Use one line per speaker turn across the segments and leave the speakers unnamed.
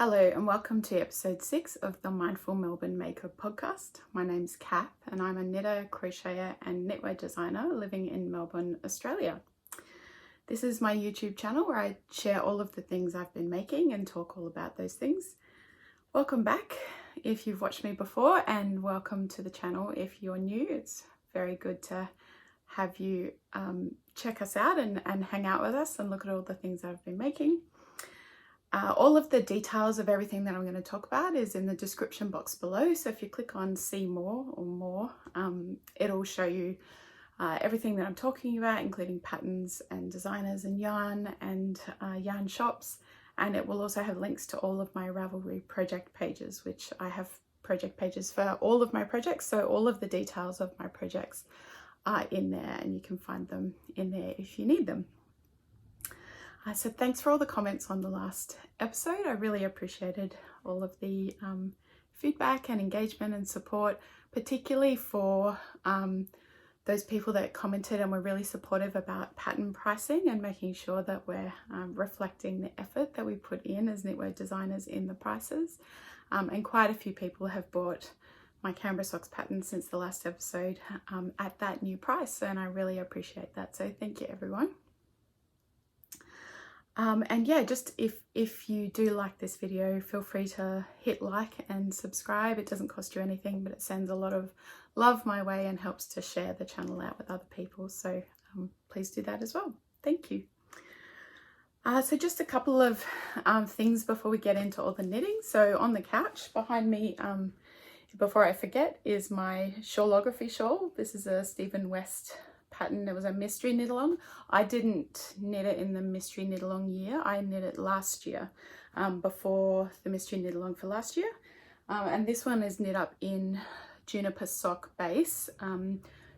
Hello and welcome to episode 6 of the Mindful Melbourne Maker podcast. My name's Kath and I'm a knitter, crocheter and knitwear designer living in Melbourne, Australia. This is my YouTube channel where I share all of the things I've been making and talk all about those things. Welcome back if you've watched me before, and welcome to the channel if you're new. It's very good to have you check us out and hang out with us and look at all the things that I've been making. All of the details of everything that I'm going to talk about is in the description box below. So if you click on see more or more, it'll show you everything that I'm talking about, including patterns and designers and yarn shops. And it will also have links to all of my Ravelry project pages, which I have project pages for all of my projects. So all of the details of my projects are in there and you can find them in there if you need them. So thanks for all the comments on the last episode. I really appreciated all of the feedback and engagement and support, particularly for those people that commented and were really supportive about pattern pricing and making sure that we're reflecting the effort that we put in as knitwear designers in the prices. And quite a few people have bought my Canberra socks pattern since the last episode at that new price, and I really appreciate that. So thank you, everyone. And yeah, just if you do like this video, feel free to hit like and subscribe. It doesn't cost you anything, but it sends a lot of love my way and helps to share the channel out with other people. So please do that as well. Thank you. So just a couple of things before we get into all the knitting. So on the couch behind me, before I forget, is my Shawlography shawl. This is a Stephen West pattern. It was a mystery knit along. I didn't knit it in the mystery knit along year. I knit it last year, before the mystery knit along for last year. And this one is knit up in Juniper Sock Base,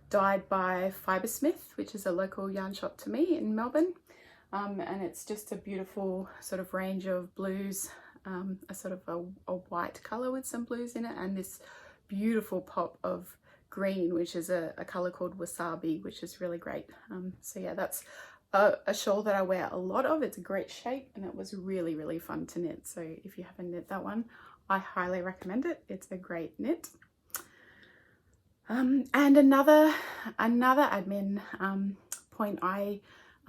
dyed by Fibersmith, which is a local yarn shop to me in Melbourne. And it's just a beautiful sort of range of blues, a sort of a white colour with some blues in it, and this beautiful pop of green, which is a color called Wasabi, which is really great. So yeah, that's a shawl that I wear a lot of. It's a great shape and it was really, really fun to knit. So if you haven't knit that one, I highly recommend it. It's a great knit. And another admin point, I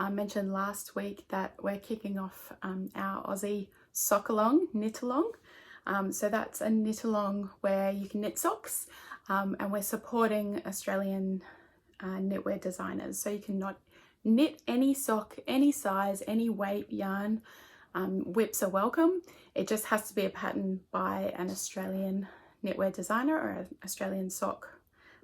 mentioned last week that we're kicking off our Aussie sock along, knit along. So that's a knit along where you can knit socks. And we're supporting Australian knitwear designers. So you can not knit any sock, any size, any weight yarn. Whips are welcome. It just has to be a pattern by an Australian knitwear designer or an Australian sock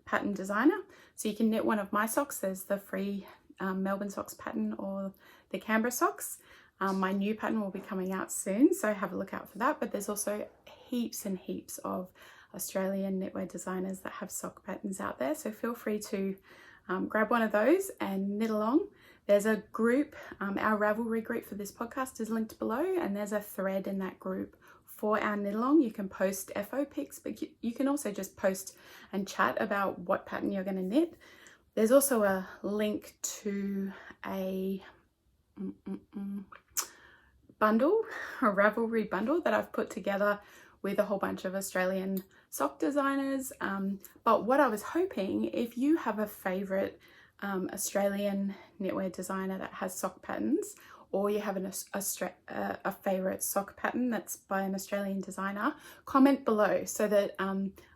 pattern designer. So you can knit one of my socks. There's the free Melbourne socks pattern or the Canberra socks. My new pattern will be coming out soon, so have a look out for that. But there's also heaps and heaps of Australian knitwear designers that have sock patterns out there, so feel free to grab one of those and knit along. There's a group, our Ravelry group for this podcast is linked below, and there's a thread in that group for our knit along. You can post FO pics, but you can also just post and chat about what pattern you're going to knit. There's also a link to a bundle, a Ravelry bundle that I've put together with a whole bunch of Australian sock designers. But what I was hoping, if you have a favorite Australian knitwear designer that has sock patterns, or you have a favorite sock pattern that's by an Australian designer, comment below so that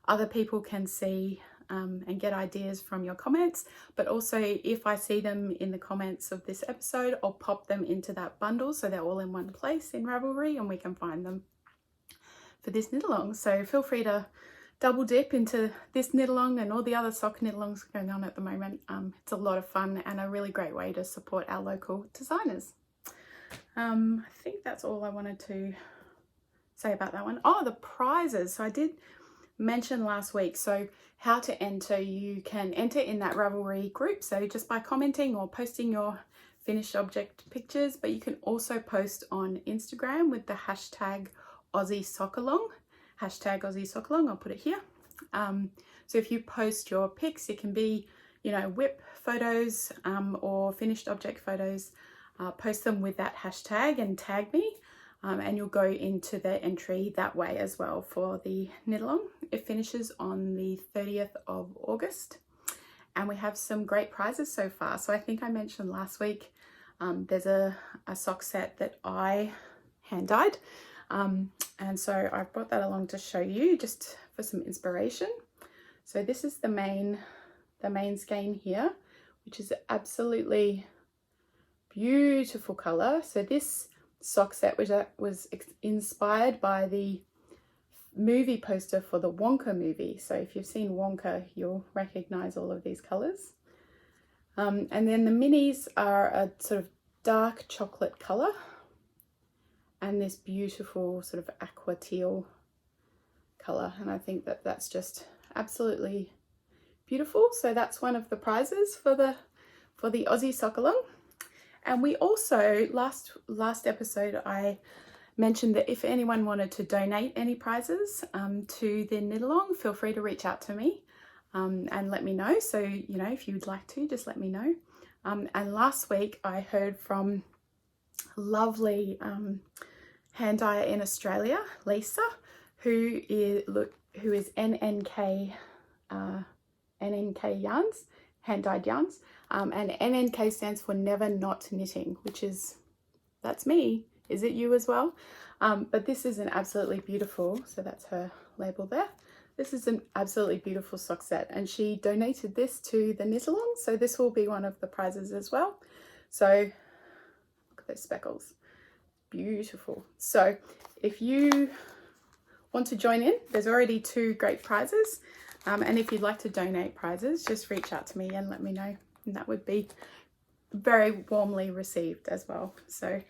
other people can see and get ideas from your comments. But also, if I see them in the comments of this episode, I'll pop them into that bundle so they're all in one place in Ravelry and we can find them for this knit along. So feel free to double dip into this knit along and all the other sock knit alongs going on at the moment. It's a lot of fun and a really great way to support our local designers. I think that's all I wanted to say about that one. Oh, the prizes. So I did mention last week, so how to enter. You can enter in that Ravelry group, so just by commenting or posting your finished object pictures, but you can also post on Instagram with the hashtag Aussie Sock Along, hashtag Aussie Sock Along. I'll put it here. So if you post your pics, it can be, whip photos or finished object photos. Post them with that hashtag and tag me. and you'll go into the entry that way as well for the knit along. It finishes on the 30th of August, and we have some great prizes so far. So I think I mentioned last week there's a sock set that I hand dyed, and so I brought that along to show you just for some inspiration. So this is the main skein here, which is absolutely beautiful color. So this sock set was inspired by the movie poster for the Wonka movie. So if you've seen Wonka, you'll recognize all of these colors. And then the minis are a sort of dark chocolate color and this beautiful sort of aqua teal color. And I think that that's just absolutely beautiful. So that's one of the prizes for the Aussie Sock Along. And we also, last episode, I mentioned that if anyone wanted to donate any prizes to the knit along, feel free to reach out to me and let me know. So, you know, if you would like to, just let me know. And last week I heard from lovely hand dyer in Australia, Lisa, who is NNK Yarns, hand dyed yarns. And NNK stands for Never Not Knitting, that's me. Is it you as well? But this is an absolutely beautiful, so that's her label there. This is an absolutely beautiful sock set, and she donated this to the knit along. So this will be one of the prizes as well. So look at those speckles, beautiful. So if you want to join in, there's already 2 great prizes. And if you'd like to donate prizes, just reach out to me and let me know. And that would be very warmly received as well. So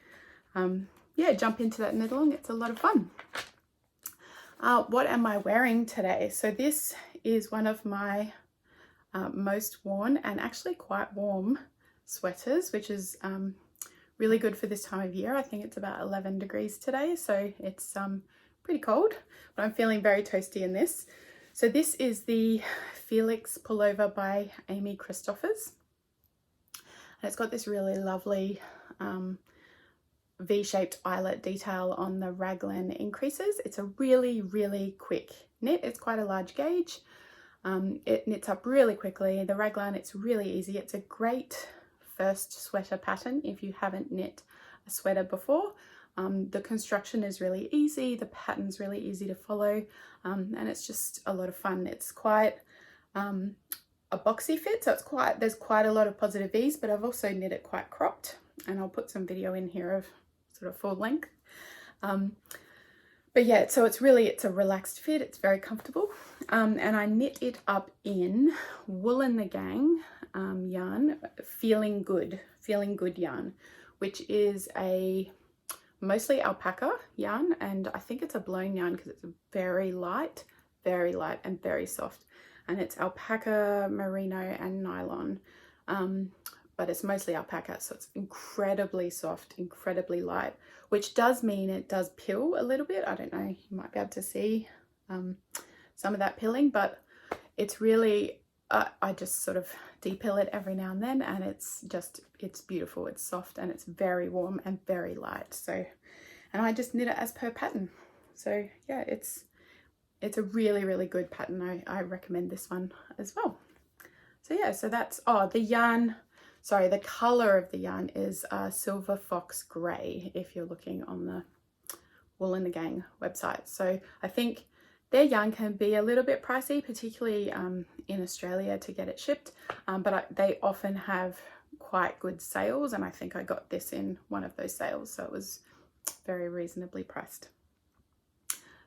yeah, jump into that knit along. It's a lot of fun. What am I wearing today? So this is one of my most worn and actually quite warm sweaters, which is really good for this time of year. I think it's about 11 degrees today, so it's pretty cold, but I'm feeling very toasty in this. So this is the Felix pullover by Amy Christoffers. And it's got this really lovely V-shaped eyelet detail on the raglan increases. It's a really, really quick knit. It's quite a large gauge. It knits up really quickly. The raglan, it's really easy. It's a great first sweater pattern if you haven't knit a sweater before. The construction is really easy. The pattern's really easy to follow, and it's just a lot of fun. It's quite a boxy fit, so there's quite a lot of positive ease, but I've also knit it quite cropped, and I'll put some video in here of sort of full length. But yeah, so it's a relaxed fit. It's very comfortable, and I knit it up in Wool and the Gang yarn, Feeling Good yarn, which is a mostly alpaca yarn, and I think it's a blown yarn because it's very light and very soft, and it's alpaca, merino and nylon, but it's mostly alpaca, so it's incredibly soft, incredibly light, which does mean it does pill a little bit. I don't know, you might be able to see some of that pilling, but it's really I just sort of depill it every now and then, and it's beautiful. It's soft and it's very warm and very light. So, and I just knit it as per pattern. So yeah, it's a really, really good pattern. I recommend this one as well. So yeah, so that's, the yarn, sorry, the color of the yarn is Silver Fox Grey, if you're looking on the Wool and the Gang website. So I think their yarn can be a little bit pricey, particularly in Australia to get it shipped, but they often have quite good sales, and I think I got this in one of those sales, so it was very reasonably priced.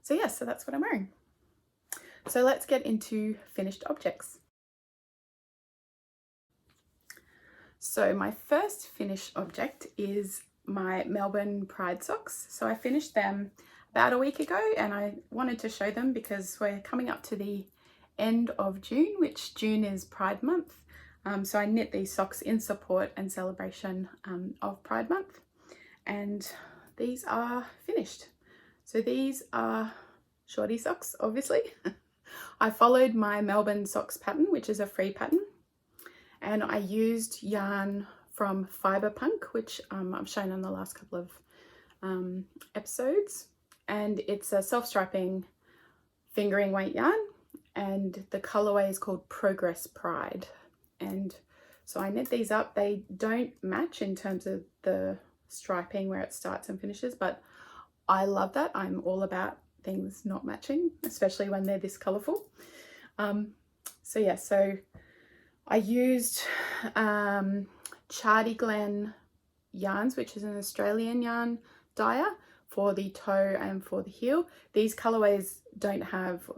So yeah, so that's what I'm wearing. So let's get into finished objects. So my first finished object is my Melbourne Pride socks. So I finished them about a week ago, and I wanted to show them because we're coming up to the end of June, which June is Pride Month. So I knit these socks in support and celebration of Pride Month, and these are finished. So these are shorty socks, obviously. I followed my Melbourne socks pattern, which is a free pattern, and I used yarn from Fibre Punk, which I've shown on the last couple of episodes, and it's a self-striping fingering weight yarn, and the colorway is called Progress Pride. And so I knit these up. They don't match in terms of the striping where it starts and finishes, but I love that. I'm all about things not matching, especially when they're this colorful. So yeah, so I used Chardy Glen yarns, which is an Australian yarn dyer, for the toe and for the heel. These colorways don't have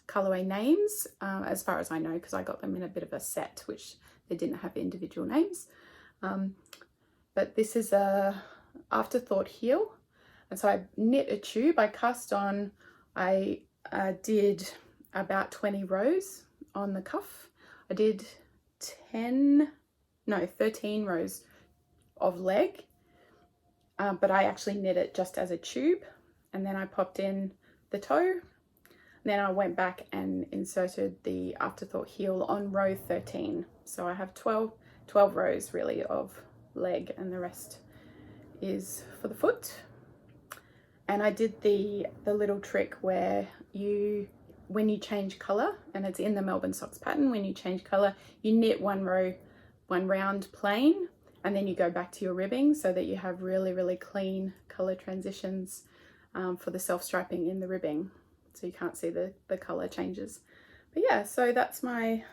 colorway names as far as I know, because I got them in a bit of a set which they didn't have individual names. But this is a Afterthought heel, and so I knit a tube. I cast on, I did about 20 rows on the cuff. I did 13 rows of leg, but I actually knit it just as a tube, and then I popped in the toe. Then I went back and inserted the Afterthought heel on row 13. So I have 12 rows really of leg, and the rest is for the foot. And I did the little trick where when you change color, and it's in the Melbourne Socks pattern, when you change color, you knit one round plain, and then you go back to your ribbing so that you have really, really clean color transitions for the self-striping in the ribbing. So you can't see the color changes. But yeah, so that's my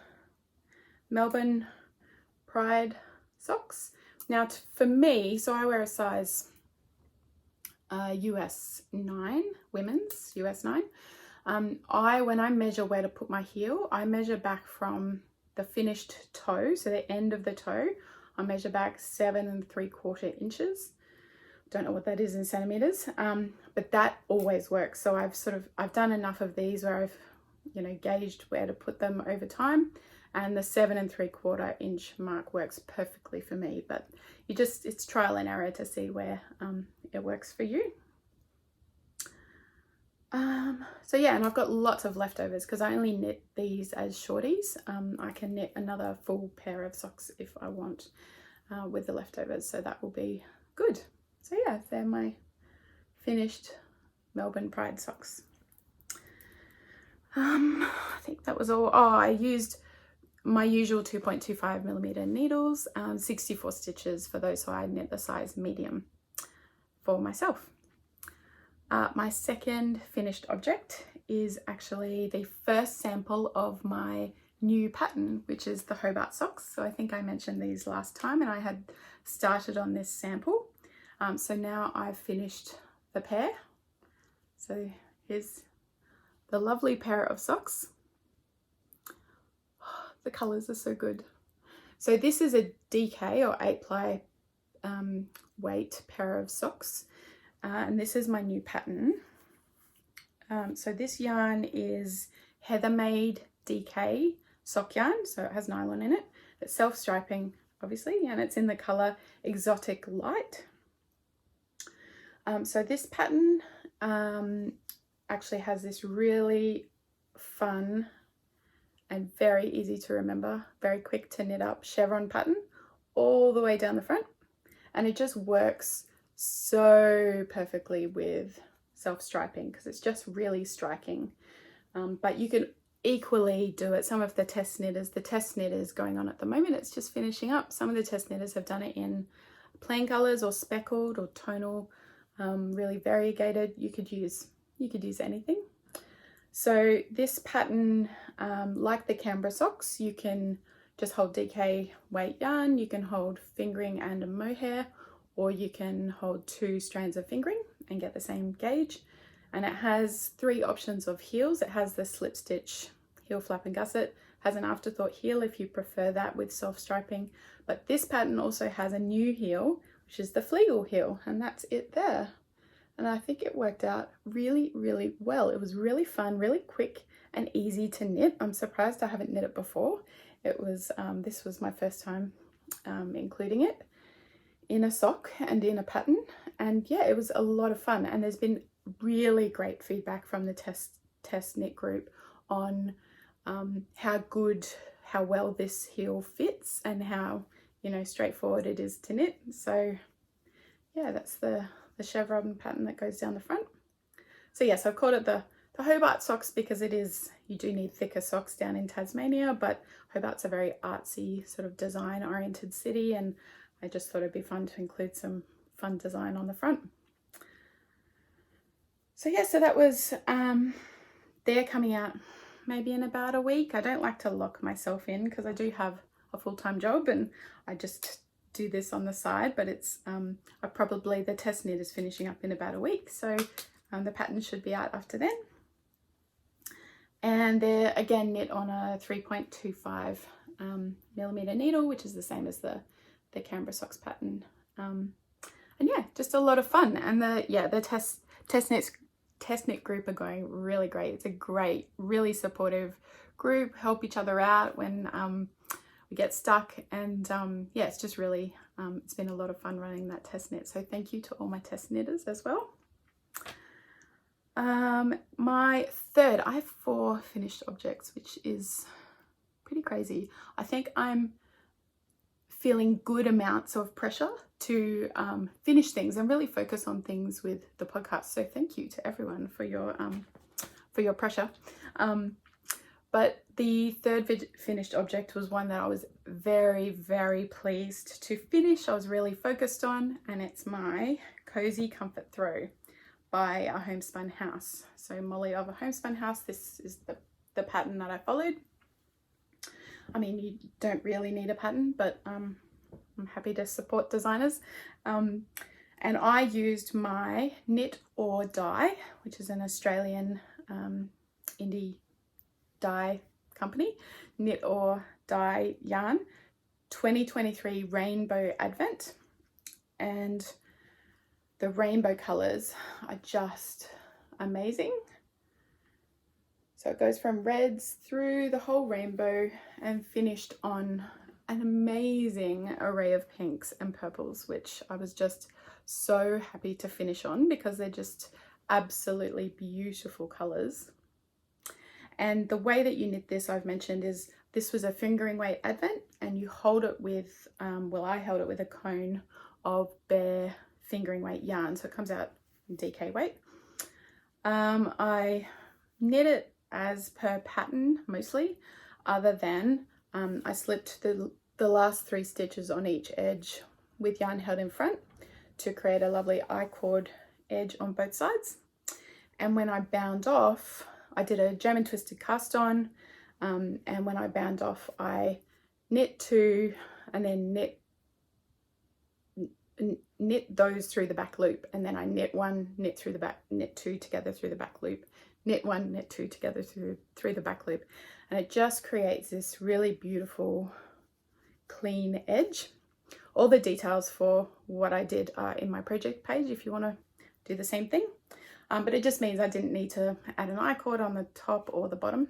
Melbourne Pride socks. Now for me, so I wear a size US 9, women's US 9. When I measure where to put my heel, I measure back from the finished toe, so the end of the toe. I measure back 7 3/4 inches. Don't know what that is in centimeters, but that always works. So I've done enough of these where I've gauged where to put them over time, and the 7 3/4 inch mark works perfectly for me. But it's trial and error to see where it works for you. So yeah, and I've got lots of leftovers because I only knit these as shorties. I can knit another full pair of socks if I want with the leftovers, so that will be good. So yeah, they're my finished Melbourne Pride socks. I think that was all. Oh, I used my usual 2.25mm needles, 64 stitches for those, so I knit the size medium for myself. My second finished object is actually the first sample of my new pattern, which is the Hobart socks. So I think I mentioned these last time, and I had started on this sample. So now I've finished the pair. So here's the lovely pair of socks. The colors are so good. So this is a DK or 8-ply weight pair of socks. And this is my new pattern. So this yarn is Heathermade DK sock yarn. So it has nylon in it. It's self-striping, obviously, and it's in the color Exotic Light. So this pattern actually has this really fun and very easy to remember, very quick to knit up chevron pattern all the way down the front. And it just works so perfectly with self-striping because it's just really striking. But you can equally do it. Some of the test knitters going on at the moment, it's just finishing up. Some of the test knitters have done it in plain colors or speckled or tonal, really variegated. You could use anything. So this pattern, like the Canberra socks, you can just hold DK weight yarn, you can hold fingering and a mohair, or you can hold 2 strands of fingering and get the same gauge. And it has 3 options of heels. It has the slip stitch heel flap and gusset, has an Afterthought heel if you prefer that with self-striping. But this pattern also has a new heel, which is the Flegel heel, and that's it there. And I think it worked out really, really well. It was really fun, really quick and easy to knit. I'm surprised I haven't knit it before. It was, this was my first time including it in a sock and in a pattern. And yeah, it was a lot of fun. And there's been really great feedback from the test knit group on how well this heel fits and how, straightforward it is to knit. So yeah, that's the chevron pattern that goes down the front. So yes, I've called it the Hobart socks because you do need thicker socks down in Tasmania, but Hobart's a very artsy sort of design oriented city, and I just thought it'd be fun to include some fun design on the front. So yeah, so that was, they're coming out maybe in about a week. I don't like to lock myself in because I do have a full-time job and I just do this on the side, but it's, the test knit is finishing up in about a week. So the pattern should be out after then. And they're again knit on a 3.25 millimeter needle, which is the same as the Canberra socks pattern. And yeah, just a lot of fun. And the test knit group are going really great. It's a great, really supportive group, help each other out when we get stuck. And yeah, it's just really, it's been a lot of fun running that test knit. So thank you to all my test knitters as well. I have 4 finished objects, which is pretty crazy. I think I'm feeling good amounts of pressure to finish things and really focus on things with the podcast. So thank you to everyone for your pressure. But the third finished object was one that I was very, very pleased to finish. I was really focused on, and it's my Cozy Comfort Throw by A Homespun House. So Molly of A Homespun House, this is the pattern that I followed. I mean, you don't really need a pattern, but I'm happy to support designers. And I used my Knit or Dye, which is an Australian indie dye company, Knit or Dye yarn, 2023 Rainbow Advent. And the rainbow colors are just amazing. So it goes from reds through the whole rainbow and finished on an amazing array of pinks and purples, which I was just so happy to finish on because they're just absolutely beautiful colors. And the way that you knit this, I've mentioned, is this was a fingering weight advent, and you hold it with, I held it with a cone of bare fingering weight yarn, so it comes out in DK weight. I knit it as per pattern mostly, other than I slipped the last 3 stitches on each edge with yarn held in front to create a lovely I-cord edge on both sides. And when I bound off, I did a German twisted cast on, and when I bound off, I knit 2 and then knit those through the back loop, and then I knit 1, knit through the back, knit 2 together through the back loop, knit 1, knit 2 together through the back loop, and it just creates this really beautiful clean edge. All the details for what I did are in my project page if you want to do the same thing, but it just means I didn't need to add an I-cord on the top or the bottom,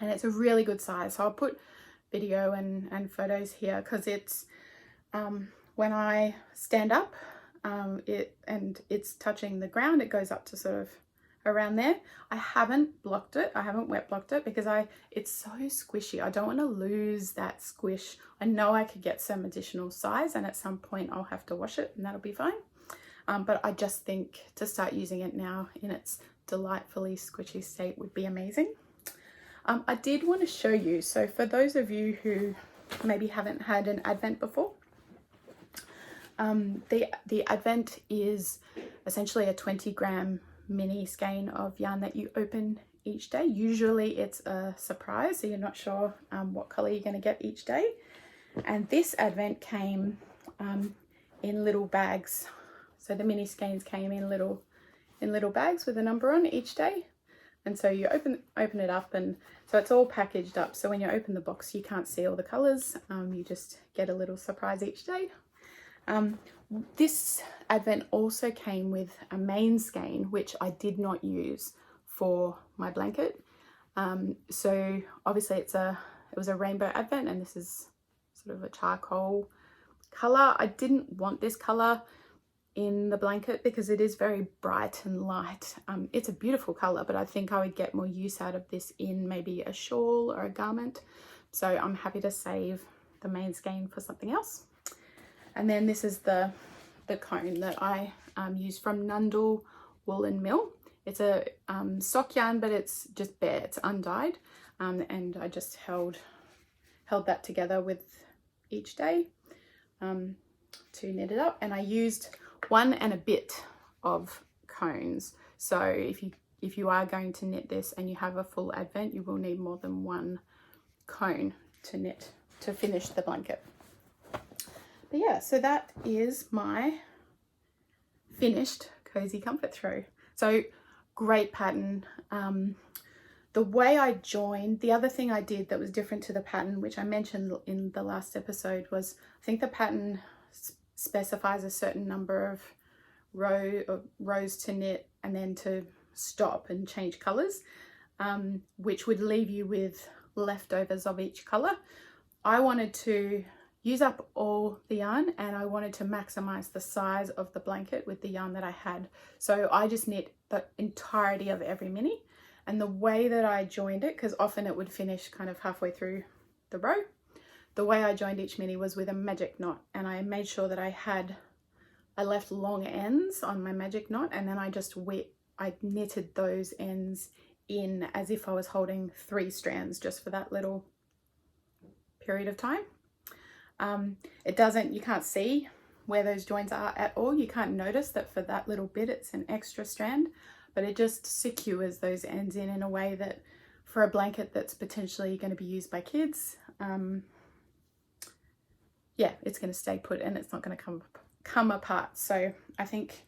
and it's a really good size. So I'll put video and photos here because it's when I stand up, it's touching the ground, it goes up to sort of around there. I haven't blocked it. I haven't wet blocked it because it's so squishy. I don't want to lose that squish. I know I could get some additional size, and at some point I'll have to wash it and that'll be fine. But I just think to start using it now in its delightfully squishy state would be amazing. I did want to show you, so for those of you who maybe haven't had an advent before, the advent is essentially a 20-gram mini skein of yarn that you open each day. Usually it's a surprise, so you're not sure what color you're going to get each day. And this advent came in little bags. So the mini skeins came in little bags with a number on each day. And so you open it up, and so it's all packaged up. So when you open the box, you can't see all the colors. You just get a little surprise each day. This advent also came with a main skein, which I did not use for my blanket. So obviously it was a rainbow advent, and this is sort of a charcoal color. I didn't want this color in the blanket because it is very bright and light. It's a beautiful color, but I think I would get more use out of this in maybe a shawl or a garment. So I'm happy to save the main skein for something else. And then this is the the cone that I use from Nundle Woolen Mill. It's a sock yarn, but it's just bare, it's undyed, and I just held that together with each day to knit it up. And I used 1 and a bit of cones. So if you are going to knit this and you have a full advent, you will need more than 1 cone to knit to finish the blanket. But yeah, so that is my finished Cozy Comfort Throw. So great pattern. The way I joined, the other thing I did that was different to the pattern, which I mentioned in the last episode, was I think the pattern specifies a certain number of rows to knit and then to stop and change colors, which would leave you with leftovers of each color. I wanted to use up all the yarn, and I wanted to maximize the size of the blanket with the yarn that I had. So I just knit the entirety of every mini. And the way that I joined it, because often it would finish kind of halfway through the row, the way I joined each mini was with a magic knot, and I made sure that I left long ends on my magic knot, and then I knitted those ends in as if I was holding 3 strands just for that little period of time. You can't see where those joins are at all. You can't notice that for that little bit it's an extra strand, but it just secures those ends in a way that for a blanket that's potentially going to be used by kids, yeah, it's going to stay put and it's not going to come apart. So I think,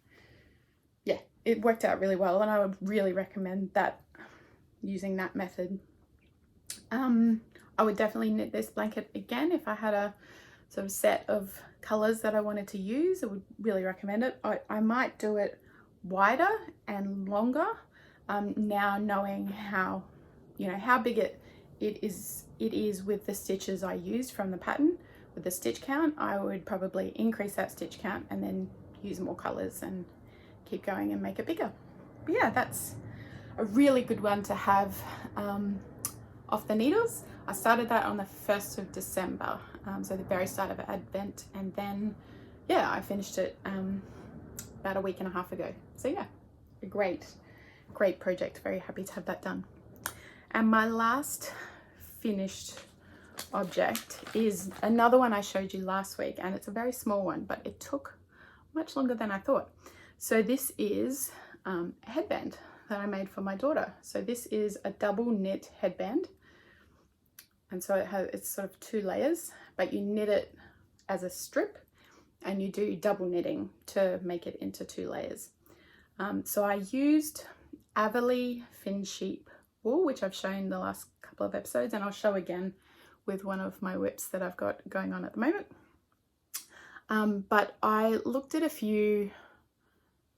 yeah, it worked out really well, and I would really recommend that, using that method. I would definitely knit this blanket again if I had a sort of set of colors that I wanted to use. I would really recommend it. I might do it wider and longer, now knowing how big it is with the stitches I used from the pattern. With the stitch count, I would probably increase that stitch count and then use more colors and keep going and make it bigger. But yeah, that's a really good one to have off the needles. I started that on the 1st of December, so the very start of Advent, and then yeah, I finished it about a week and a half ago. So yeah, a great project. Very happy to have that done. And my last finished object is another one I showed you last week, and it's a very small one, but it took much longer than I thought. So this is a headband that I made for my daughter. So this is a double knit headband, and so it's sort of 2 layers, but you knit it as a strip and you do double knitting to make it into 2 layers. So I used Averley Fin Sheep wool, which I've shown the last couple of episodes, and I'll show again with one of my whips that I've got going on at the moment. But I looked at a few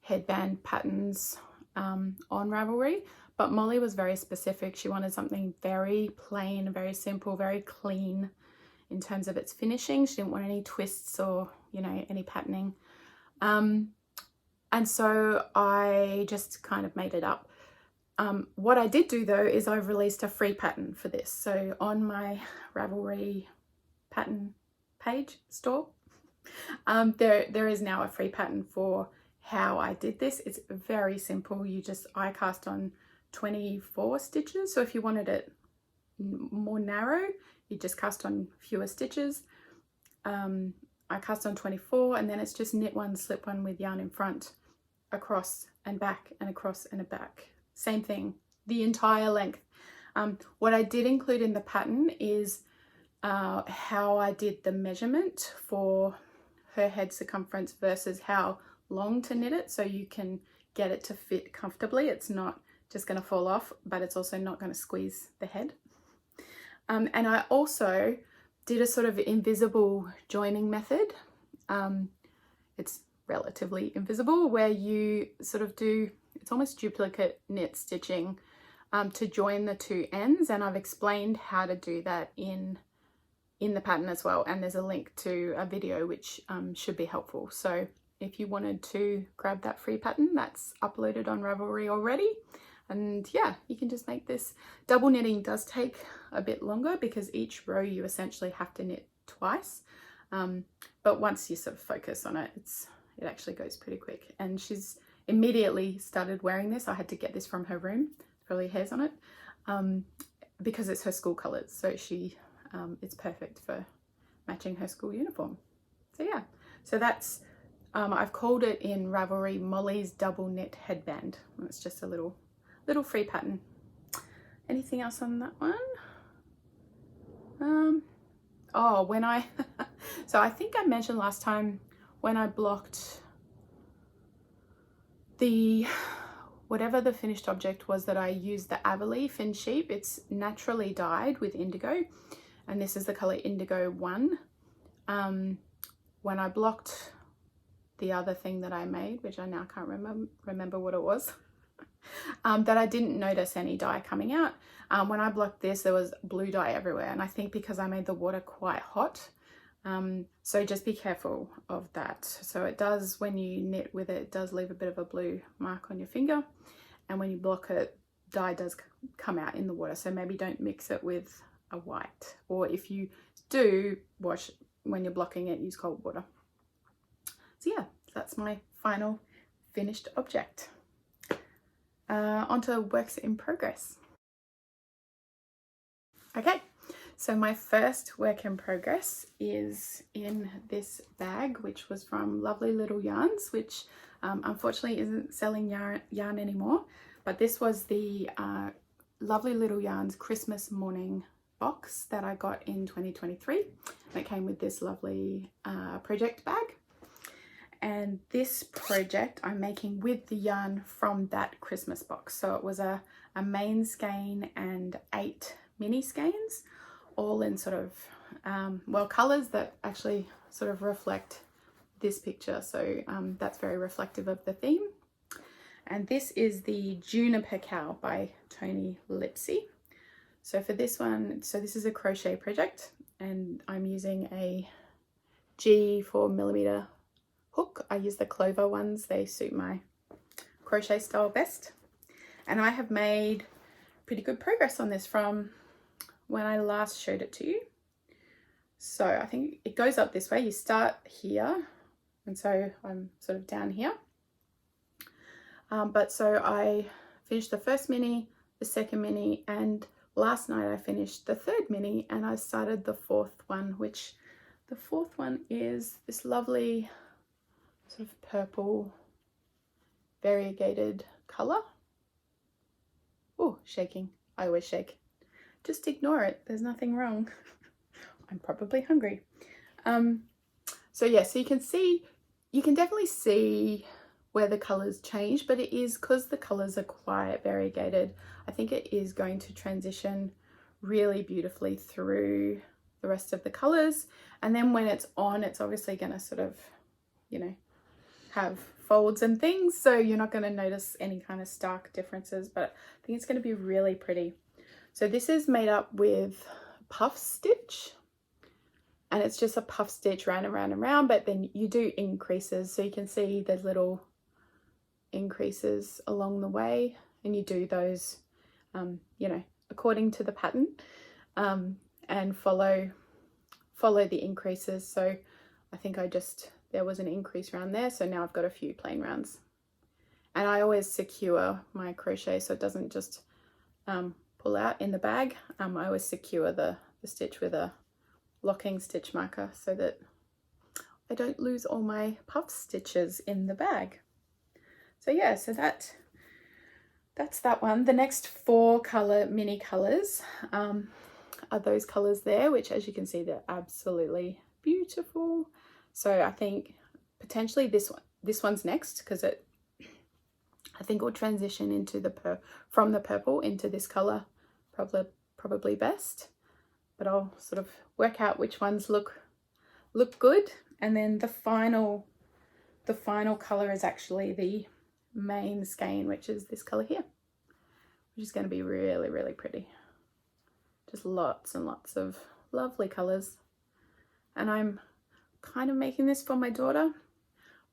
headband patterns on Ravelry, but Molly was very specific. She wanted something very plain, very simple, very clean in terms of its finishing. She didn't want any twists or, any patterning. And so I just kind of made it up. What I did do though is I've released a free pattern for this. So on my Ravelry pattern page store, there is now a free pattern for how I did this. It's very simple. I cast on 24 stitches. So if you wanted it more narrow, you just cast on fewer stitches. I cast on 24, and then it's just knit 1, slip 1 with yarn in front, across and back and across and back. Same thing, the entire length. What I did include in the pattern is how I did the measurement for her head circumference versus how long to knit it, so you can get it to fit comfortably. It's not just going to fall off, but it's also not going to squeeze the head. And I also did a sort of invisible joining method. It's relatively invisible, where you sort of do, it's almost duplicate knit stitching to join the 2 ends, and I've explained how to do that in the pattern as well, and there's a link to a video which should be helpful. So if you wanted to grab that free pattern, that's uploaded on Ravelry already. And yeah, you can just make this. Double knitting does take a bit longer because each row you essentially have to knit twice, but once you sort of focus on it, it actually goes pretty quick. And she's immediately started wearing this. I had to get this from her room, probably hairs on it, because it's her school colours. So it's perfect for matching her school uniform. So yeah, so that's, I've called it in Ravelry Molly's double knit headband. It's just a little free pattern. Anything else on that one? Oh, when I, so I think I mentioned last time when I blocked whatever the finished object was that I used, the Avaleaf in Sheep. It's naturally dyed with indigo, and this is the color Indigo 1. When I blocked the other thing that I made, which I now can't remember what it was, that I didn't notice any dye coming out. When I blocked this, there was blue dye everywhere, and I think because I made the water quite hot. So just be careful of that. So it does, when you knit with it, it does leave a bit of a blue mark on your finger, and when you block it, dye does come out in the water. So maybe don't mix it with a white, or if you do wash when you're blocking it, use cold water. So yeah, that's my final finished object. Onto works in progress. Okay, so my first work in progress is in this bag, which was from Lovely Little Yarns, which unfortunately isn't selling yarn anymore, but this was the Lovely Little Yarns Christmas morning box that I got in 2023. And it came with this lovely project bag. And this project I'm making with the yarn from that Christmas box. So it was a main skein and 8 mini skeins, all in sort of, well, colours that actually sort of reflect this picture. So that's very reflective of the theme. And this is the Juniper Cow by Toni Lipsey. So for this one, so this is a crochet project, and I'm using a G 4mm hook. I use the Clover ones, they suit my crochet style best. And I have made pretty good progress on this from when I last showed it to you. So I think it goes up this way. You start here, and so I'm sort of down here. But so I finished the first mini, the second mini, and last night I finished the third mini, and I started the fourth one, which the fourth one is this lovely sort of purple variegated color. Oh, shaking. I always shake. Just ignore it. There's nothing wrong. I'm probably hungry. So yeah, so you can definitely see where the colors change, but it is because the colors are quite variegated. I think it is going to transition really beautifully through the rest of the colors. And then when it's on, it's obviously going to sort of, you know, have folds and things. So you're not going to notice any kind of stark differences, but I think it's going to be really pretty. So this is made up with puff stitch, and it's just a puff stitch round and round and round, but then you do increases. So you can see there's little increases along the way, and you do those, you know, according to the pattern, and follow the increases. So I think there was an increase round there, so now I've got a few plain rounds. And I always secure my crochet so it doesn't just pull out in the bag. I always secure the stitch with a locking stitch marker so that I don't lose all my puff stitches in the bag. So yeah, so that's that one. The next 4 mini colors are those colors there, which as you can see, they're absolutely beautiful. So I think potentially this one's next, because I think will transition into from the purple into this color probably best. But I'll sort of work out which ones look good, and then the final color is actually the main skein, which is this color here, which is going to be really, really pretty. Just lots and lots of lovely colors. And I'm kind of making this for my daughter,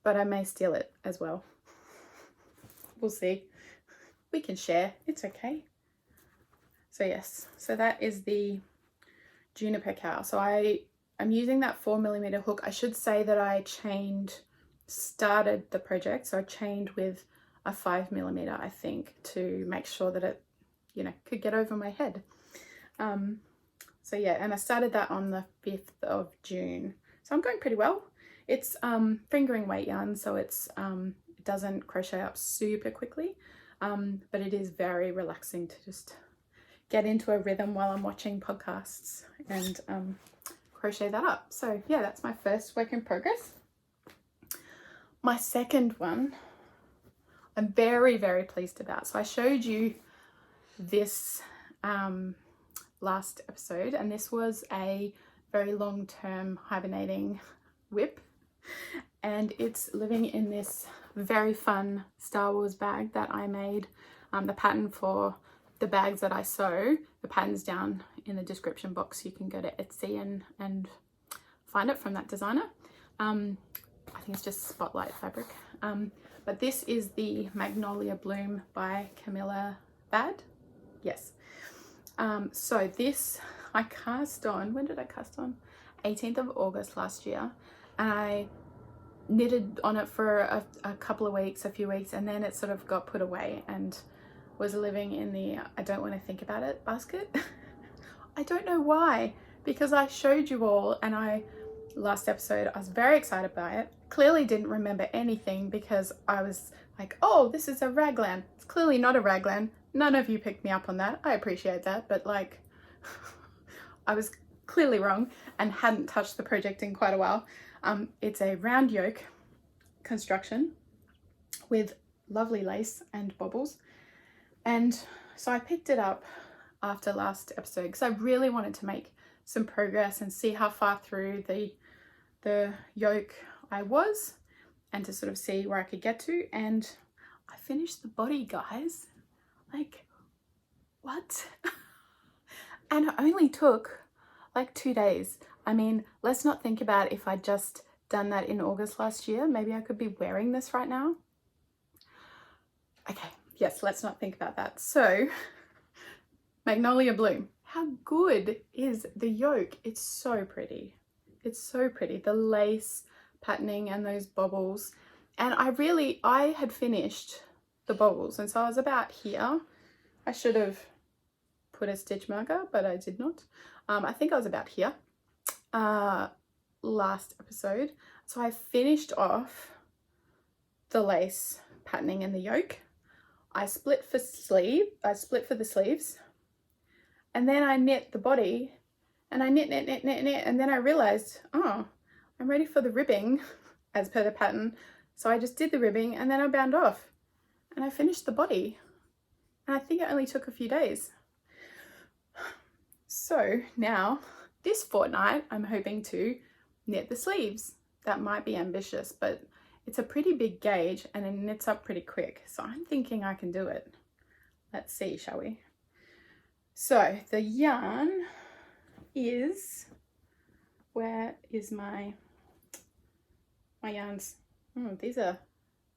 but I may steal it as well. We'll see. We can share, it's okay. So yes, so that is the Juniper Cow. So I'm using that 4mm hook. I should say that I chained started the project, so I chained with a 5mm, I think, to make sure that it, you know, could get over my head. So yeah, and I started that on the 5th of June. So I'm going pretty well. It's fingering weight yarn, so it's it doesn't crochet up super quickly, but it is very relaxing to just get into a rhythm while I'm watching podcasts and crochet that up. So yeah, that's my first work in progress. My second one I'm very, very pleased about. So I showed you this last episode, and this was a very long-term hibernating whip, and it's living in this very fun Star Wars bag that I made. The pattern for the bags that I sew, the pattern's down in the description box. You can go to Etsy and find it from that designer. I think it's just Spotlight fabric. But this is the Magnolia Bloom by Camilla Bad. Yes. So this I cast on, when did I cast on? 18th of August last year. And I knitted on it for a couple of weeks, a few weeks, and then it sort of got put away and was living in the I don't want to think about it basket. I don't know why, because I showed you all, and last episode I was very excited by it. Clearly didn't remember anything because I was like, oh, this is a raglan. It's clearly not a raglan. None of you picked me up on that. I appreciate that, but like I was clearly wrong and hadn't touched the project in quite a while. It's a round yoke construction with lovely lace and bobbles. And so I picked it up after last episode because I really wanted to make some progress and see how far through the yoke I was, and to sort of see where I could get to. And I finished the body, guys. Like, what? And it only took like 2 days. I mean, let's not think about if I'd just done that in August last year. Maybe I could be wearing this right now. Okay, yes, let's not think about that. So, Magnolia Bloom. How good is the yoke? It's so pretty. It's so pretty. The lace patterning and those bobbles. And I had finished the bobbles, and so I was about here. I should have put a stitch marker, but I did not. I think I was about here last episode. So I finished off the lace patterning and the yoke. I split for the sleeves, and then I knit the body, and I knit, and then I realized, oh, I'm ready for the ribbing as per the pattern. So I just did the ribbing, and then I bound off, and I finished the body. And I think it only took a few days. So now this fortnight, I'm hoping to knit the sleeves. That might be ambitious, but it's a pretty big gauge and it knits up pretty quick. So I'm thinking I can do it. Let's see, shall we? So the yarn is, where is my yarns? These are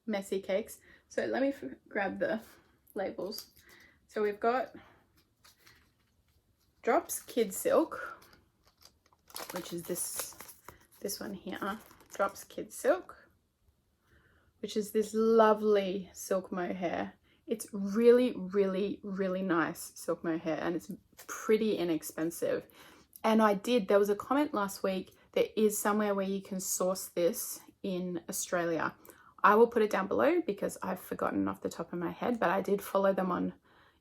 messy cakes. So let me grab the labels. So we've got Drops Kid Silk, which is this one here. Drops Kid Silk, which is this lovely silk mohair. It's really, really, really nice silk mohair, and it's pretty inexpensive. And there was a comment last week, there is somewhere where you can source this in Australia. I will put it down below because I've forgotten off the top of my head, but I did follow them on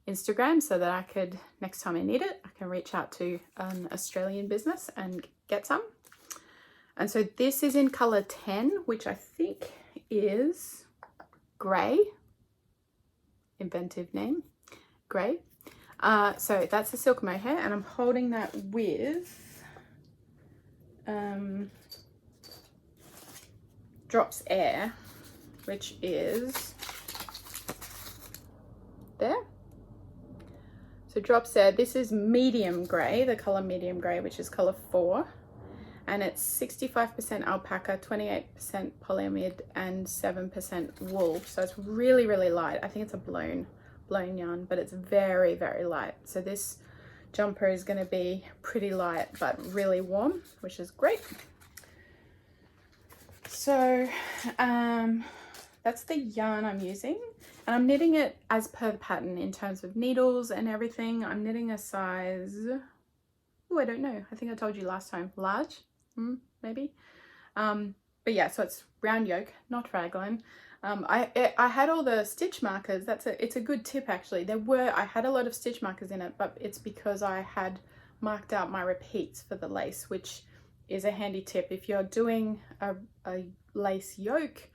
Instagram so that I could, next time I need it, I can reach out to an Australian business and get some. And so this is in color 10, which I think is grey. Inventive name, grey. So that's the silk mohair, and I'm holding that with Drops Air, which is there. So Drops Air, this is medium grey, the color medium grey, which is color 4. And it's 65% alpaca, 28% polyamide, and 7% wool. So it's really, really light. I think it's a blown yarn, but it's very, very light. So this jumper is going to be pretty light, but really warm, which is great. So that's the yarn I'm using, and I'm knitting it as per the pattern in terms of needles and everything. I'm knitting a size, oh, I don't know, I think I told you last time, large, maybe. But yeah, so it's round yoke, not raglan. I had all the stitch markers. It's a good tip actually. I had a lot of stitch markers in it, but it's because I had marked out my repeats for the lace, which is a handy tip if you're doing a lace yoke,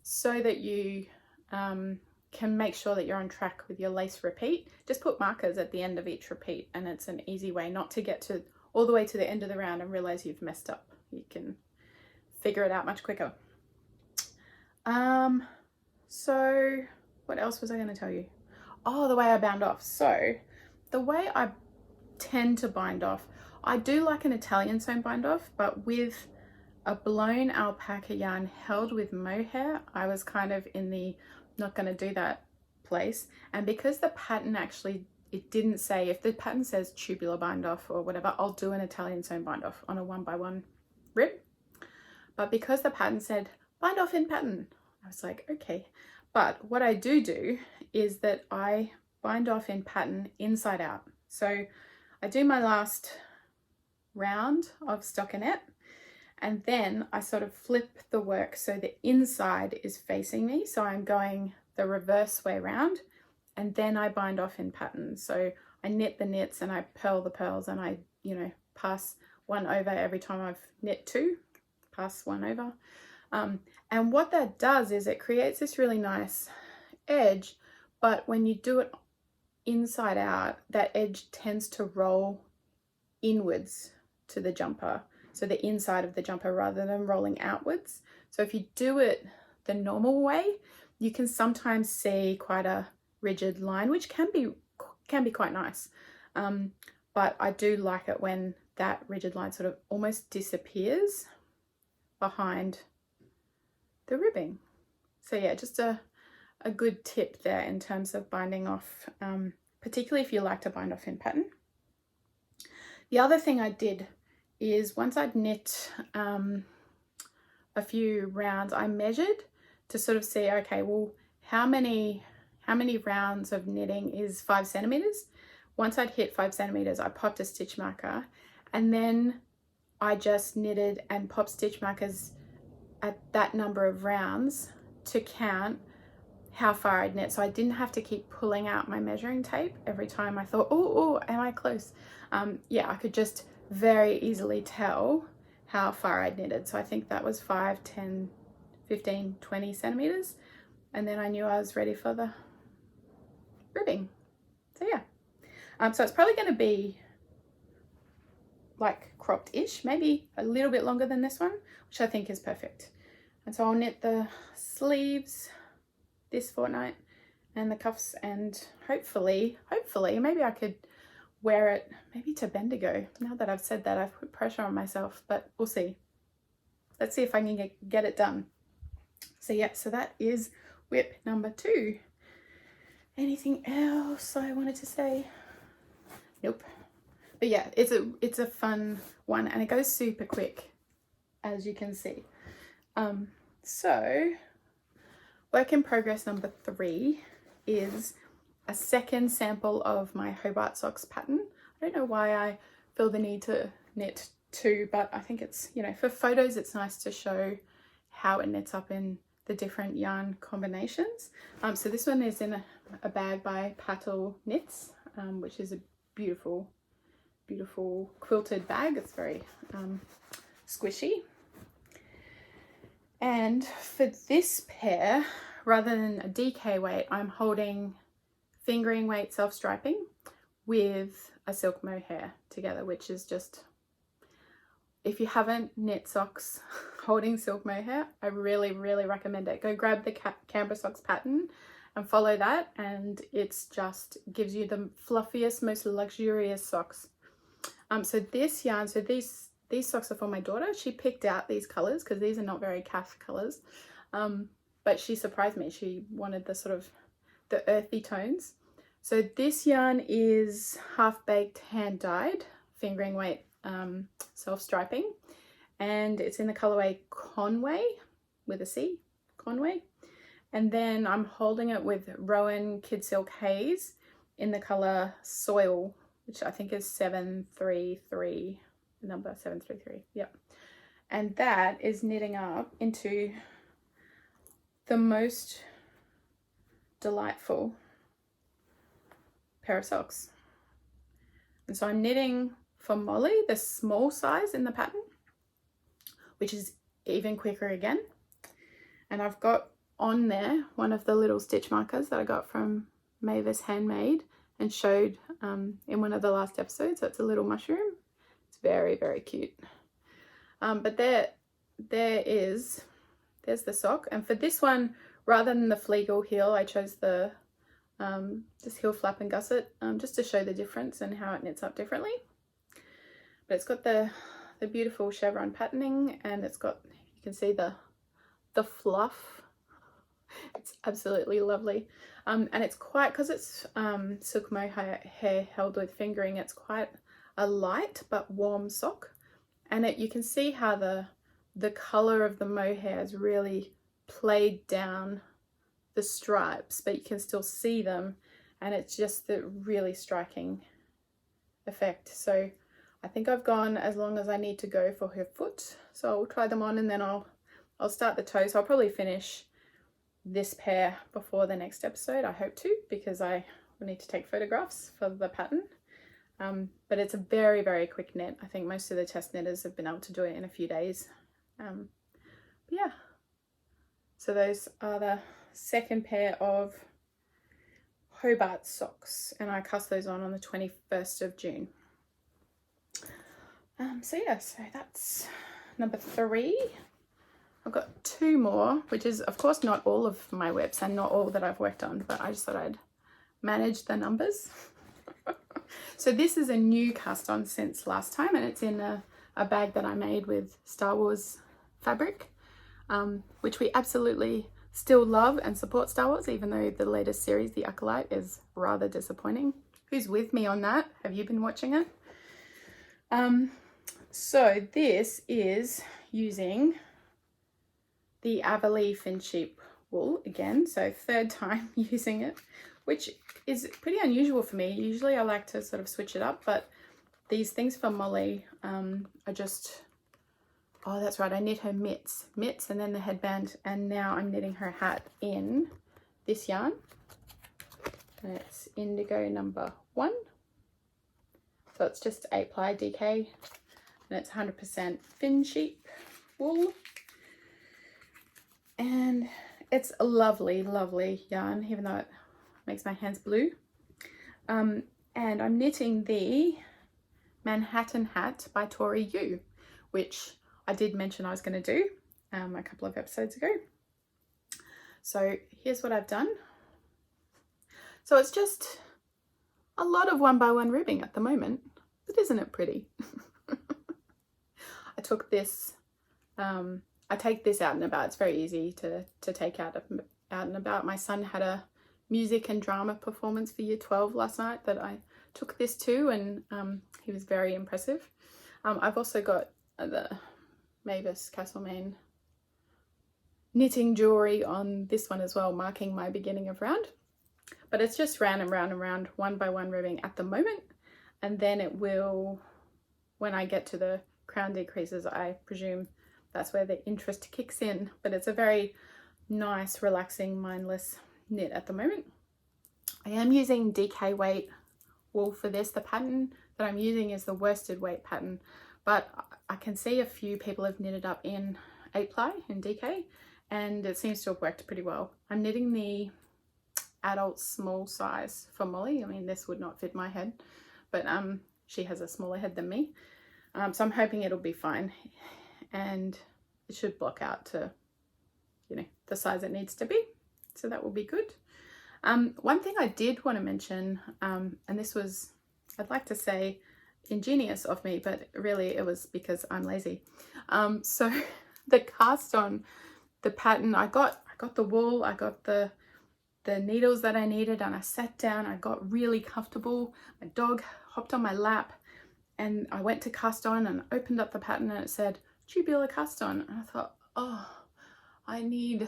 so that you can make sure that you're on track with your lace repeat. Just put markers at the end of each repeat, and it's an easy way not to get to all the way to the end of the round and realize you've messed up. You can figure it out much quicker. So what else was I going to tell you? Oh, the way I bound off. So the way I tend to bind off, I do like an Italian sewn bind off, but with a blown alpaca yarn held with mohair, I was kind of in the not going to do that place. And because the pattern actually, it didn't say, if the pattern says tubular bind off or whatever, I'll do an Italian sewn bind off on a 1x1 rib. But because the pattern said bind off in pattern, I was like, okay. But what I do is that I bind off in pattern inside out. So I do my last round of stockinette, and then I sort of flip the work so the inside is facing me. So I'm going the reverse way around, and then I bind off in pattern. So I knit the knits and I purl the purls, and I, pass one over every time I've knit two, pass one over. And what that does is it creates this really nice edge, but when you do it inside out, that edge tends to roll inwards to the jumper, so the inside of the jumper, rather than rolling outwards. So if you do it the normal way, you can sometimes see quite a rigid line, which can be quite nice. But I do like it when that rigid line sort of almost disappears behind the ribbing. So yeah, just a good tip there in terms of binding off, particularly if you like to bind off in pattern. The other thing I did is, once I'd knit a few rounds, I measured to sort of see, okay, well, how many rounds of knitting is 5 centimeters? Once I'd hit 5 centimeters, I popped a stitch marker, and then I just knitted and popped stitch markers at that number of rounds to count how far I'd knit. So I didn't have to keep pulling out my measuring tape every time I thought, oh, am I close? Yeah, I could just very easily tell how far I'd knitted. So I think that was 5, 10, 15, 20 centimeters. And then I knew I was ready for the ribbing. So yeah, so it's probably going to be like cropped-ish, maybe a little bit longer than this one, which I think is perfect. And so I'll knit the sleeves this fortnight and the cuffs, and hopefully maybe I could wear it maybe to Bendigo. Now that I've said that, I've put pressure on myself, but we'll see. Let's see if I can get it done. So yeah, so that is whip number 2. Anything else I wanted to say? Nope. But yeah, it's a fun one, and it goes super quick, as you can see. So work in progress number 3 is a second sample of my Hobart Socks pattern. I don't know why I feel the need to knit 2, but I think it's, for photos, it's nice to show how it knits up in the different yarn combinations. So this one is in a bag by Patel Knits, which is a beautiful quilted bag. It's very squishy. And for this pair, rather than a DK weight, I'm holding fingering weight self-striping with a silk mohair together, which is just, if you haven't knit socks holding silk mohair, I really recommend it. Go grab the Canberra Socks pattern and follow that, and it's just gives you the fluffiest, most luxurious socks. So this yarn, so these socks are for my daughter. She picked out these colors because these are not very calf colors, but she surprised me. She wanted the sort of the earthy tones. So this yarn is half baked, hand dyed, fingering weight self striping, and it's in the colorway Conway. with a C, Conway. And then I'm holding it with Rowan Kid Silk Haze in the color Soil, which I think is 733, number 733, yep. And that is knitting up into the most delightful pair of socks. And so I'm knitting for Molly, the small size in the pattern, which is even quicker again. And I've got on there one of the little stitch markers that I got from Mavis Handmade and showed in one of the last episodes. So it's a little mushroom. It's very, very cute. But there's the sock. And for this one, rather than the Fleagle heel, I chose the just heel flap and gusset, just to show the difference and how it knits up differently. But it's got the beautiful chevron patterning, and it's got, you can see the fluff. It's absolutely lovely. And it's quite, because it's silk mohair hair held with fingering, it's quite a light but warm sock. And you can see how the color of the mohair has really played down the stripes, but you can still see them, and it's just the really striking effect. So I think I've gone as long as I need to go for her foot, so I'll try them on, and then I'll start the toes. I'll probably finish this pair before the next episode, I hope to, because I will need to take photographs for the pattern. But it's a very, very quick knit. I think most of the test knitters have been able to do it in a few days. Yeah, so those are the second pair of Hobart socks, and I cast those on the 21st of June. So that's number 3. I've got 2 more, which is of course not all of my WIPs and not all that I've worked on, but I just thought I'd manage the numbers. So this is a new cast on since last time, and it's in a bag that I made with Star Wars fabric, which we absolutely still love and support Star Wars, even though the latest series, The Acolyte, is rather disappointing. Who's with me on that? Have you been watching it? So this is using the Averley Fin Sheep wool again, so 3rd time using it, which is pretty unusual for me. Usually I like to sort of switch it up, but these things for Molly are just, oh that's right, I knit her mitts and then the headband, and now I'm knitting her hat in this yarn, and it's indigo number 1. So it's just 8-ply DK, and it's 100% Fin Sheep wool. And it's a lovely, lovely yarn, even though it makes my hands blue. And I'm knitting the Manhattan Hat by Tori Yu, which I did mention I was going to do a couple of episodes ago. So here's what I've done. So it's just a lot of 1x1 ribbing at the moment, but isn't it pretty? I took this, I take this out and about. It's very easy to take out and about. My son had a music and drama performance for Year 12 last night that I took this to, and he was very impressive. I've also got the Mavis Castlemaine knitting jewelry on this one as well, marking my beginning of round. But it's just round and round and round, 1x1 ribbing at the moment, and then it will, when I get to the crown decreases, I presume that's where the interest kicks in. But it's a very nice, relaxing, mindless knit at the moment. I am using DK weight wool for this. The pattern that I'm using is the worsted weight pattern, but I can see a few people have knitted up in 8-ply in DK, and it seems to have worked pretty well. I'm knitting the adult small size for Molly. I mean, this would not fit my head, but she has a smaller head than me, so I'm hoping it'll be fine, and it should block out to, you know, the size it needs to be, so that will be good. One thing I did want to mention, and this was, I'd like to say, ingenious of me, but really it was because I'm lazy. So the cast on, the pattern, I got the wool, I got the needles that I needed, and I sat down, I got really comfortable. My dog hopped on my lap, and I went to cast on and opened up the pattern, and it said tubular cast on, and I thought, oh, I need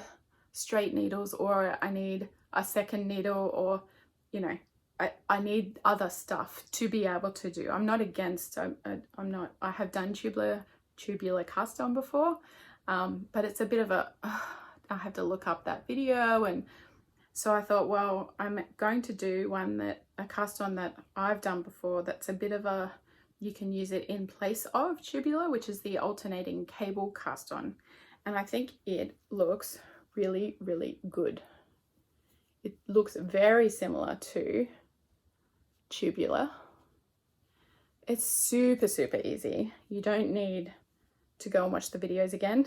straight needles, or I need a second needle, or, you know, I need other stuff to be able to do. I'm not against, I have done tubular cast on before, but it's a bit of a, I have to look up that video, and so I thought, well, I'm going to do a cast on that I've done before that's a bit of a, you can use it in place of tubular, which is the alternating cable cast on. And I think it looks really, really good. It looks very similar to tubular. It's super, super easy. You don't need to go and watch the videos again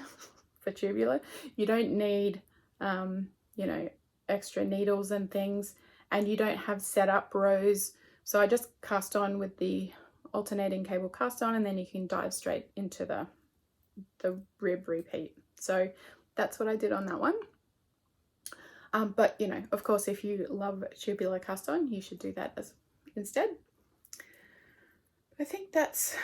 for tubular. You don't need, you know, extra needles and things, and you don't have set up rows. So I just cast on with the alternating cable cast on, and then you can dive straight into the rib repeat. So that's what I did on that one. But, you know, of course, if you love tubular cast on, you should do that instead. I think that's,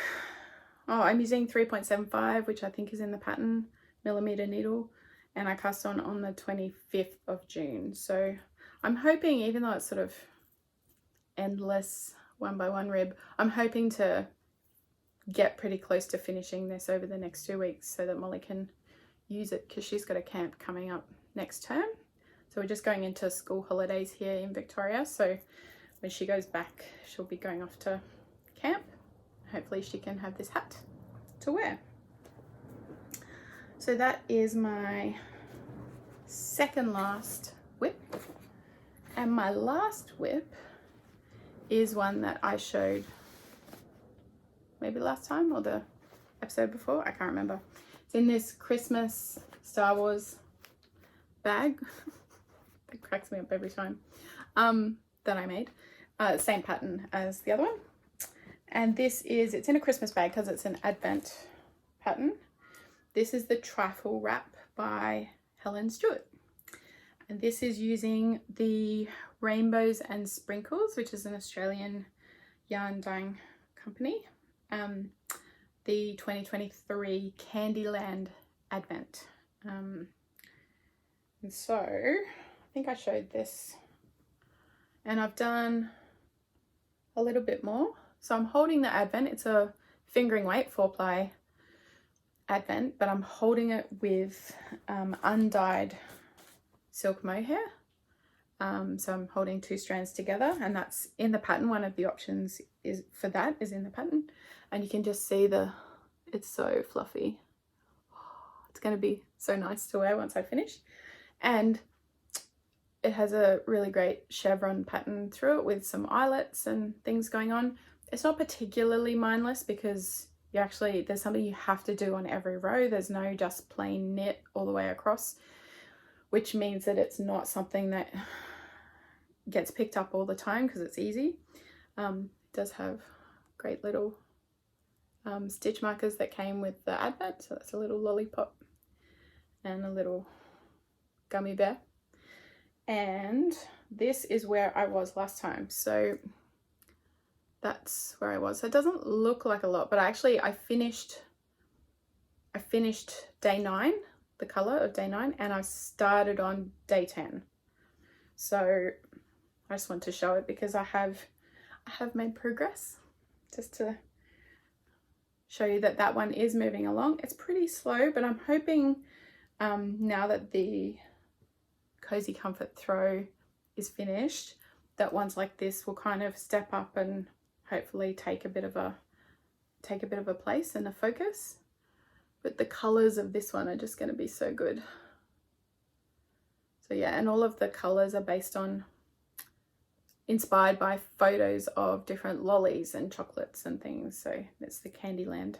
I'm using 3.75, which I think is in the pattern, millimeter needle, and I cast on the 25th of June. So I'm hoping, even though it's sort of endless 1x1 rib, I'm hoping to get pretty close to finishing this over the next 2 weeks so that Molly can use it, because she's got a camp coming up next term. So we're just going into school holidays here in Victoria. So when she goes back, she'll be going off to camp. Hopefully she can have this hat to wear. So that is my second last whip. And my last whip is one that I showed maybe last time or the episode before, I can't remember. It's in this Christmas Star Wars bag. It cracks me up every time. That I made. Same pattern as the other one. And this is, it's in a Christmas bag because it's an Advent pattern. This is the Trifle Wrap by Helen Stewart. And this is using the Rainbows and Sprinkles, which is an Australian yarn dyeing company. The 2023 Candyland Advent. And so I think I showed this, and I've done a little bit more. So I'm holding the Advent. It's a fingering weight 4-ply Advent, but I'm holding it with undyed silk mohair. So I'm holding 2 strands together, and that's in the pattern. One of the options is in the pattern, and you can just see it's so fluffy. It's going to be so nice to wear once I finish. And it has a really great chevron pattern through it with some eyelets and things going on. It's not particularly mindless because there's something you have to do on every row. There's no just plain knit all the way across, which means that it's not something that gets picked up all the time because it's easy. It does have great little stitch markers that came with the Advent. So that's a little lollipop and a little gummy bear. And this is where I was last time. So that's where I was. So it doesn't look like a lot, but I finished day 9, the color of day 9, and I started on day 10. So I just want to show it because I have made progress, just to show you that one is moving along. It's pretty slow, but I'm hoping now that the Cozy Comfort Throw is finished, that ones like this will kind of step up and hopefully take a bit of a place and a focus. But the colors of this one are just going to be so good. So yeah, and all of the colors are inspired by photos of different lollies and chocolates and things. So it's the Candyland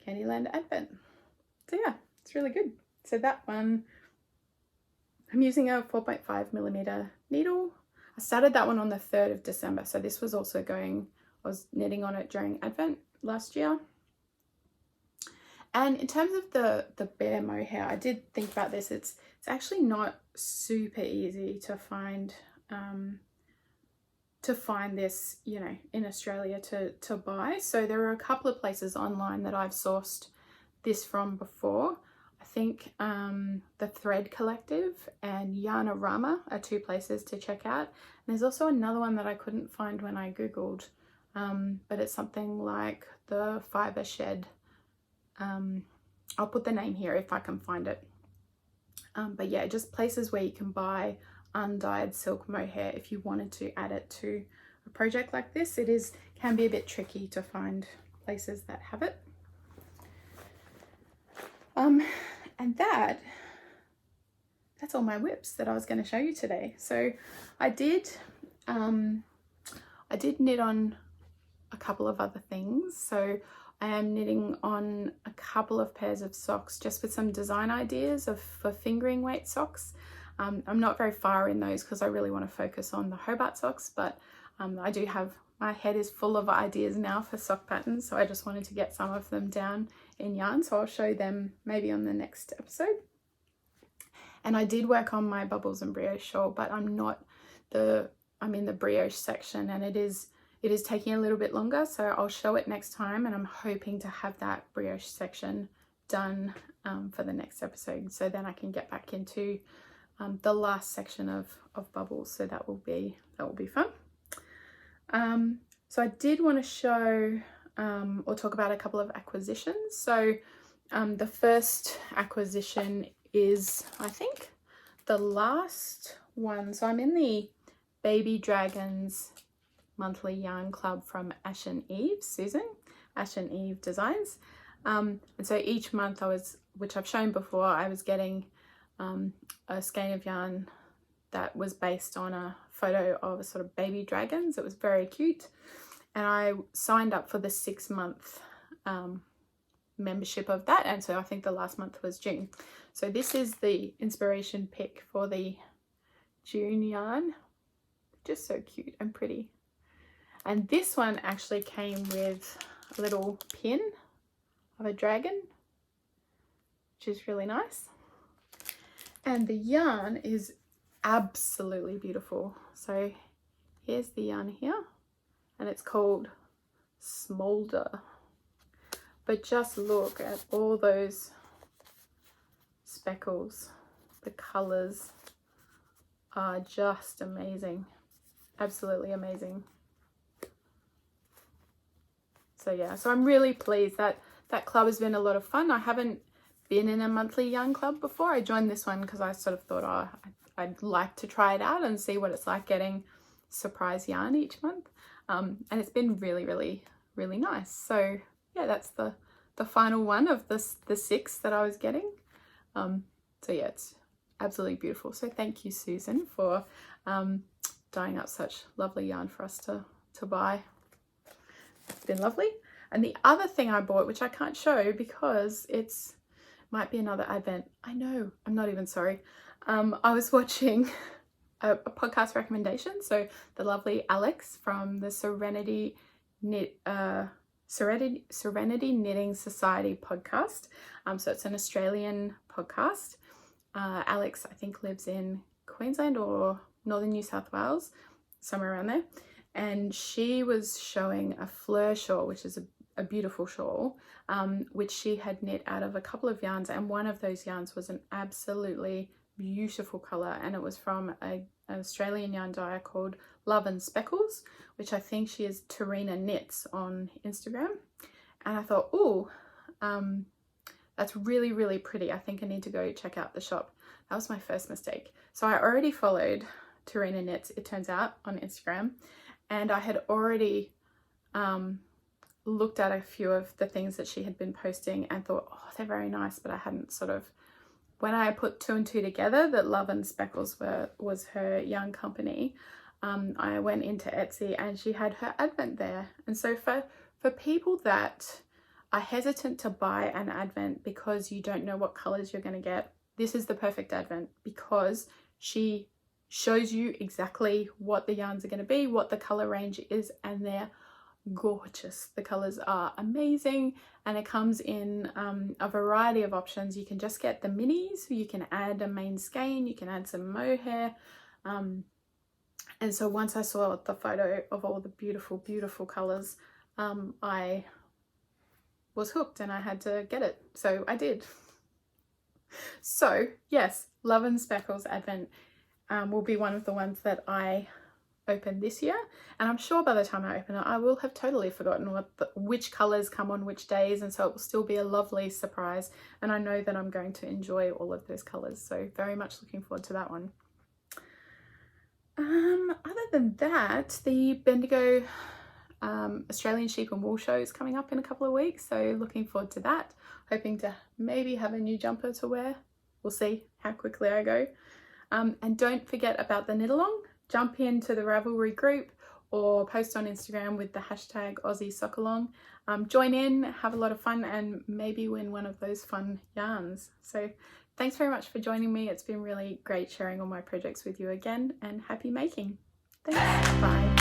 Advent. So yeah, it's really good. So that one, I'm using a 4.5mm needle. I started that one on the 3rd of December. So this was also I was knitting on it during Advent last year. And in terms of the bare mohair, I did think about this. It's actually not super easy to find this, you know, in Australia to buy. So there are a couple of places online that I've sourced this from before. I think the Thread Collective and Yarnarama are 2 places to check out. And there's also another one that I couldn't find when I googled, but it's something like the Fiber Shed. I'll put the name here if I can find it. But yeah, just places where you can buy undyed silk mohair if you wanted to add it to a project like this. It can be a bit tricky to find places that have it. And that's all my whips that I was going to show you today. So I did knit on a couple of other things. So I am knitting on a couple of pairs of socks just with some design ideas for fingering weight socks. I'm not very far in those because I really want to focus on the Hobart socks, but I do have, my head is full of ideas now for sock patterns, so I just wanted to get some of them down in yarn, so I'll show them maybe on the next episode. And I did work on my Bubbles and Brioche shawl, but I'm in the brioche section, and it is taking a little bit longer, so I'll show it next time, and I'm hoping to have that brioche section done for the next episode, so then I can get back into the last section of Bubbles, so that will be fun. So I did want to show or talk about a couple of acquisitions. So the first acquisition is, I think, the last one. So I'm in the Baby Dragons monthly yarn club from Ash and Eve, Susan, Ash and Eve Designs. And so each month which I've shown before, I was getting a skein of yarn that was based on a photo of a sort of baby dragons. It was very cute. And I signed up for the 6-month membership of that. And so I think the last month was June. So this is the inspiration pick for the June yarn. Just so cute and pretty. And this one actually came with a little pin of a dragon, which is really nice. And the yarn is absolutely beautiful. So here's the yarn here, and it's called Smolder. But just look at all those speckles. The colors are just amazing. Absolutely amazing. So yeah, so I'm really pleased that club has been a lot of fun. I haven't been in a monthly yarn club before. I joined this one because I sort of thought, oh, I'd like to try it out and see what it's like getting surprise yarn each month. And it's been really, really, really nice. So yeah, that's the final one of the 6 that I was getting. So yeah, it's absolutely beautiful. So thank you, Susan, for dyeing up such lovely yarn for us to buy. It's been lovely. And the other thing I bought, which I can't show because might be another advent. I know, I'm not even sorry. I was watching a podcast recommendation. So the lovely Alex from the Serenity Knitting Society podcast. So it's an Australian podcast. Alex, I think, lives in Queensland or northern New South Wales, somewhere around there. And she was showing a Fleur shawl, which is a beautiful shawl, which she had knit out of a couple of yarns, and one of those yarns was an absolutely beautiful colour, and it was from an Australian yarn dyer called Love and Speckles, which I think she is Tarina Knits on Instagram. And I thought, oh, that's really, really pretty. I think I need to go check out the shop. That was my first mistake. So I already followed Tarina Knits, it turns out, on Instagram, and I had already looked at a few of the things that she had been posting and thought, oh, they're very nice, but I hadn't sort of, when I put 2 and 2 together that Love and Speckles was her yarn company, I went into Etsy and she had her advent there. And so for people that are hesitant to buy an advent because you don't know what colors you're going to get, this is the perfect advent because she shows you exactly what the yarns are going to be, what the color range is, and they're gorgeous. The colors are amazing, and it comes in a variety of options. You can just get the minis, you can add a main skein, you can add some mohair, and so once I saw the photo of all the beautiful, beautiful colors, I was hooked and I had to get it, so I did. So yes, Love and Speckles Advent will be one of the ones that I open this year, and I'm sure by the time I open it I will have totally forgotten which colours come on which days, and so it will still be a lovely surprise, and I know that I'm going to enjoy all of those colours, so very much looking forward to that one. Other than that, the Bendigo Australian Sheep and Wool show is coming up in a couple of weeks, so looking forward to that. Hoping to maybe have a new jumper to wear. We'll see how quickly I go. And don't forget about the knit along. Jump into the Ravelry group or post on Instagram with the hashtag Aussie Sock Along. Join in, have a lot of fun, and maybe win one of those fun yarns. So thanks very much for joining me. It's been really great sharing all my projects with you again, and happy making. Thanks. Bye.